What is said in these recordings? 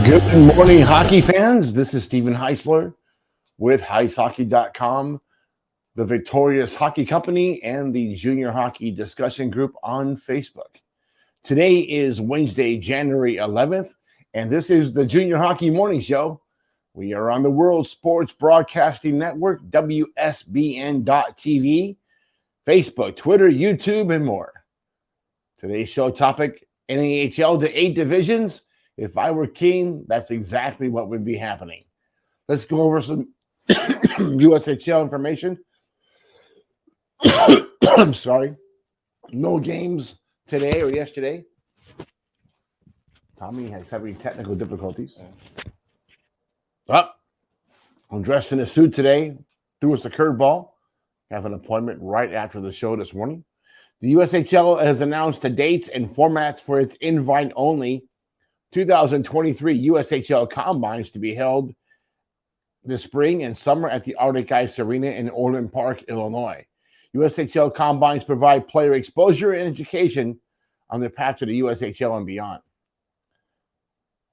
Good morning, hockey fans. This is Stephen Heisler with HeisHockey.com, the Victorious Hockey Company, and the Junior Hockey Discussion Group on Facebook. Today is Wednesday, January 11th, and this is the Junior Hockey Morning Show. We are on the World Sports Broadcasting Network, WSBN.TV, Facebook, Twitter, YouTube, and more. Today's show topic, NAHL to 8 divisions. If I were king, that's exactly what would be happening. Let's go over some USHL information. I'm sorry. No games today or yesterday. Tommy has having technical difficulties. I'm dressed in a suit today. Threw us a curveball. Have an appointment right after the show this morning. The USHL has announced the dates and formats for its invite-only 2023 USHL Combines to be held this spring and summer at the Arctic Ice Arena in Orland Park, Illinois. USHL Combines provide player exposure and education on their path to the USHL and beyond.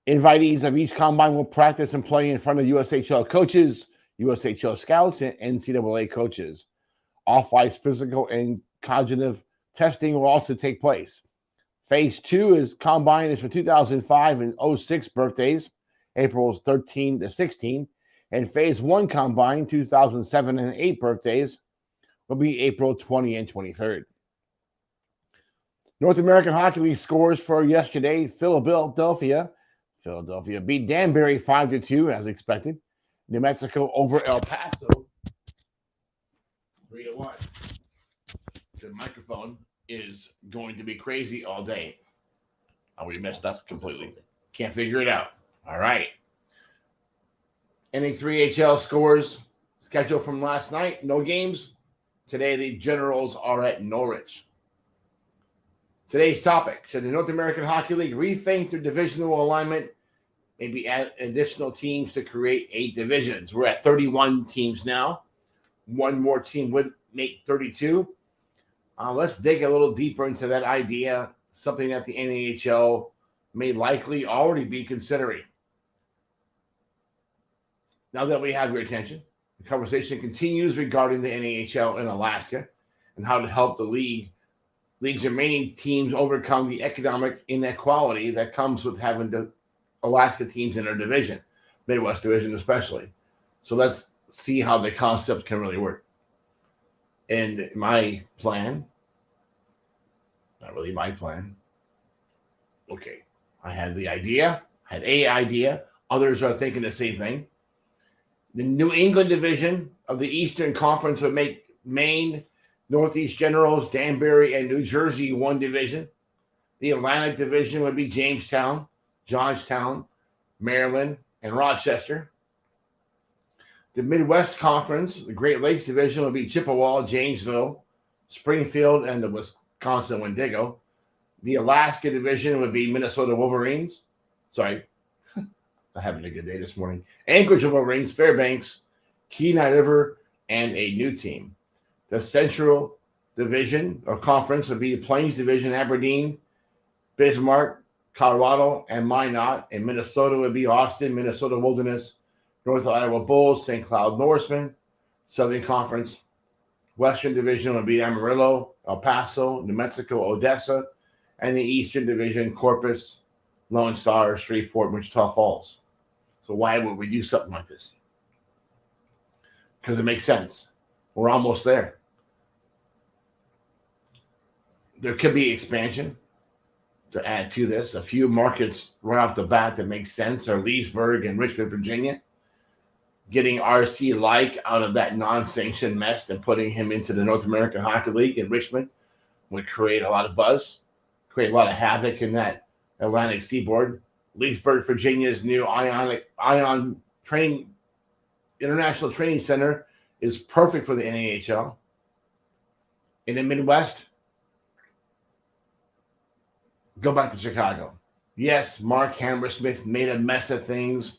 Invitees of each combine will practice and play in front of USHL coaches, USHL scouts, and NCAA coaches. Off-ice physical and cognitive testing will also take place. Phase 2 is combine is for 2005 and 06 birthdays, April 13 to 16, and Phase 1 combine 2007 and 8 birthdays will be April 20 and 23rd. North American Hockey League scores for yesterday: Philadelphia beat Danbury 5-2 as expected. New Mexico over El Paso 3-1. The microphone is going to be crazy all day. Oh, we messed up completely. Can't figure it out. All right. NA3HL scores schedule from last night. No games. Today, the Generals are at Norwich. Today's topic: should the North American Hockey League rethink their divisional alignment, maybe add additional teams to create 8 divisions? We're at 31 teams now. One more team would make 32. Let's dig a little deeper into that idea, something that the NAHL may likely already be considering. Now that we have your attention, the conversation continues regarding the NAHL in Alaska and how to help the league's remaining teams overcome the economic inequality that comes with having the Alaska teams in their division, Midwest Division especially. So let's see how the concept can really work. And my plan, not really my plan. Okay, I had the idea, had a idea. Others are thinking the same thing. The New England division of the Eastern Conference would make Maine, Northeast Generals, Danbury, and New Jersey one division. The Atlantic division would be Jamestown, Georgetown, Maryland, and Rochester. The Midwest Conference, the Great Lakes Division, will be Chippewa, Janesville, Springfield, and the Wisconsin Wendigo. The Alaska Division would be Minnesota Wolverines. Sorry, I'm having a good day this morning. Anchorage Wolverines, Fairbanks, Kenai River, and a new team. The Central Division or Conference would be the Plains Division, Aberdeen, Bismarck, Colorado, and Minot. In Minnesota would be Austin, Minnesota Wilderness, North Iowa Bulls, St. Cloud Norsemen. Southern Conference, Western Division would be Amarillo, El Paso, New Mexico, Odessa, and the Eastern Division, Corpus, Lone Star, Shreveport, Wichita Falls. So why would we do something like this? Because it makes sense. We're almost there. There could be expansion to add to this. A few markets right off the bat that make sense are Leesburg and Richmond, Virginia. Getting RC Like out of that non-sanctioned mess and putting him into the North American Hockey League in Richmond would create a lot of buzz, create a lot of havoc in that Atlantic seaboard. Leesburg, Virginia's new Ion Training International Training Center is perfect for the NAHL. In the Midwest, go back to Chicago. Yes, Mark Hammersmith made a mess of things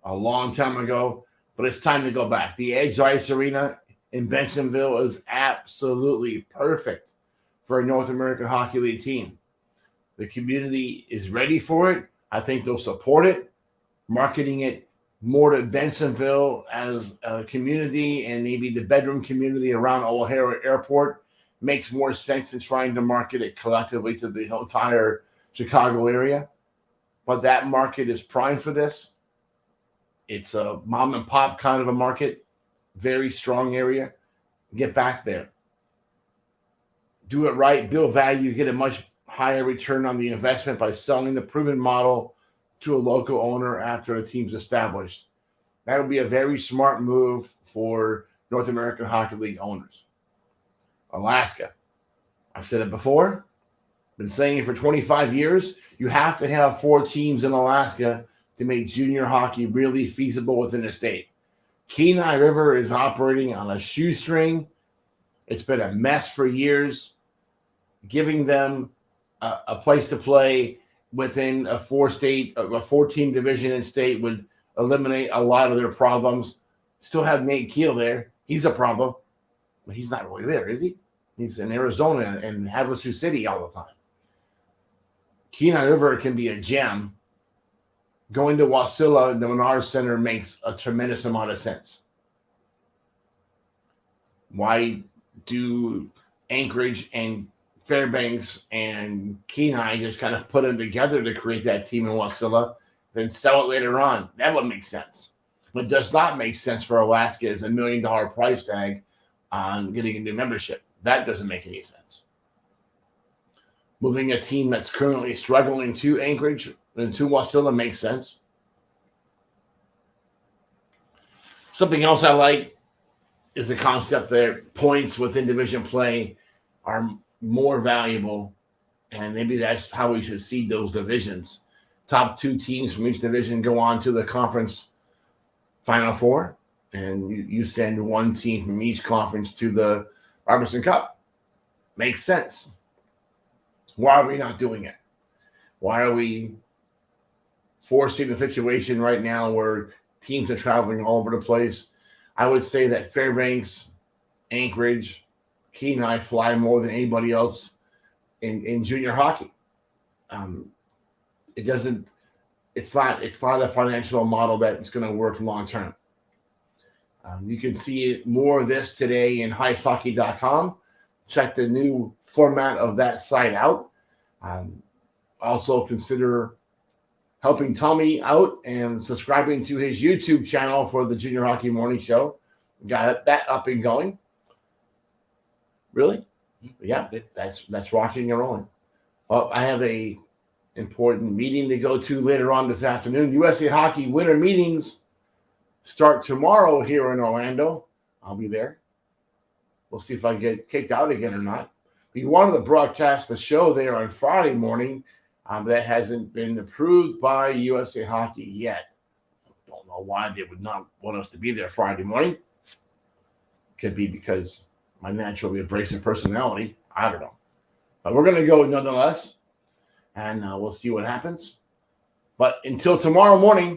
a long time ago, but it's time to go back. The Edge Ice Arena in Bensenville is absolutely perfect for a North American Hockey League team. The community is ready for it. I think they'll support it. marketing it more to Bensonville as a community and maybe the bedroom community around O'Hare Airport makes more sense than trying to market it collectively to the entire Chicago area. But that market is primed for this. It's a mom and pop kind of a market, very strong area. Get back there. Do it right, build value, get a much higher return on the investment by selling the proven model to a local owner after a team's established. That would be a very smart move for North American Hockey League owners. Alaska. I've said it before, been saying it for 25 years. You have to have 4 teams in Alaska to make junior hockey really feasible within the state. Kenai River is operating on a shoestring. It's been a mess for years. Giving them a place to play within a 4-team division in state would eliminate a lot of their problems. Still have Nate Keel there. He's a problem, but he's not really there, is he? He's in Arizona and Havasu City all the time. Kenai River can be a gem. Going to Wasilla, the Menard Center, makes a tremendous amount of sense. Why do Anchorage and Fairbanks and Kenai just kind of put them together to create that team in Wasilla, then sell it later on? That would make sense. What does not make sense for Alaska is $1 million price tag on getting a new membership. That doesn't make any sense. Moving a team that's currently struggling to Anchorage and to Wasilla makes sense. Something else I like is the concept that points within division play are more valuable, and maybe that's how we should seed those divisions. Top 2 teams from each division go on to the conference Final Four, and you send 1 team from each conference to the Robertson Cup. Makes sense. Why are we not doing it? Why are we forcing a situation right now where teams are traveling all over the place? I would say that Fairbanks, Anchorage, Kenai fly more than anybody else in junior hockey. It's not a financial model that's going to work long term. You can see more of this today in heishockey.com. Check the new format of that site out. Also consider helping Tommy out and subscribing to his YouTube channel for the Junior Hockey Morning Show. Got that up and going. Really? Yeah, that's rocking and rolling. Well, I have a important meeting to go to later on this afternoon. USA Hockey winter meetings start tomorrow here in Orlando. I'll be there. We'll see if I get kicked out again or not. We wanted to broadcast the show there on Friday morning. That hasn't been approved by USA Hockey yet. Don't know why they would not want us to be there Friday morning. Could be because my naturally abrasive personality. I don't know. But we're going to go nonetheless, and we'll see what happens. But until tomorrow morning,